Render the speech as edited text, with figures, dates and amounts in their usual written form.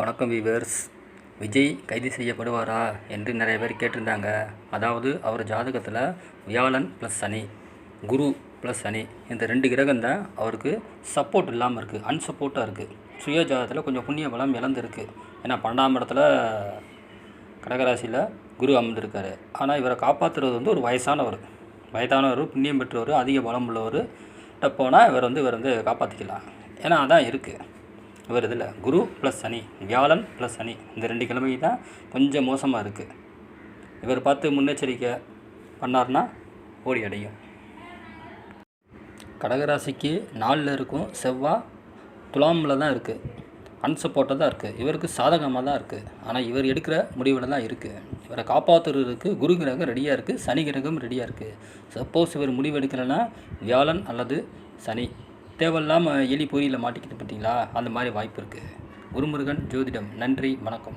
வணக்கம் வீவர்ஸ். விஜய் கைது செய்யப்படுவாரா என்று நிறைய பேர் கேட்டிருந்தாங்க. அதாவது அவர் ஜாதகத்தில் வியாழன் ப்ளஸ் சனி, குரு ப்ளஸ் சனி, இந்த 2 கிரகம் தான் அவருக்கு சப்போர்ட் இல்லாமல் இருக்குது, அன்சப்போர்ட்டாக இருக்குது. சுய ஜாதகத்தில் கொஞ்சம் புண்ணிய பலம் இழந்துருக்கு. ஏன்னா 12ஆம் இடத்துல கடகராசியில் குரு அமர்ந்திருக்காரு. ஆனால் இவரை காப்பாற்றுறது ஒரு வயதானவர், புண்ணியம் பெற்றவர், அதிக பலம் உள்ளவர் போனால் இவர் வந்து காப்பாற்றிக்கலாம். ஏன்னா அதான் இருக்குது இவர் இதில் குரு ப்ளஸ் சனி, வியாழன் ப்ளஸ் சனி, இந்த 2 கிழமை தான் கொஞ்சம் மோசமாக இருக்குது. இவர் பார்த்து முன்னெச்சரிக்கை பண்ணார்னா ஓடி அடையும். கடகராசிக்கு 4ல் இருக்கும் செவ்வாய் துலாமில் தான் இருக்குது, அன்சப்போர்ட்டாக தான் இருக்குது. இவருக்கு சாதகமாக தான் இருக்குது. ஆனால் இவர் எடுக்கிற முடிவில் தான் இருக்குது. இவரை காப்பாற்றுறதுக்கு குரு கிரகம் ரெடியாக இருக்குது, சனி கிரகம் ரெடியாக இருக்குது. சப்போஸ் இவர் முடிவு எடுக்கலைன்னா வியாழன் அல்லது சனி தேவையில்லாமல் எலி பொறியில் மாட்டிக்கிட்டு பார்த்தீங்களா, அந்த மாதிரி வாய்ப்பு இருக்குது. குருமுருகன் ஜோதிடம். நன்றி, வணக்கம்.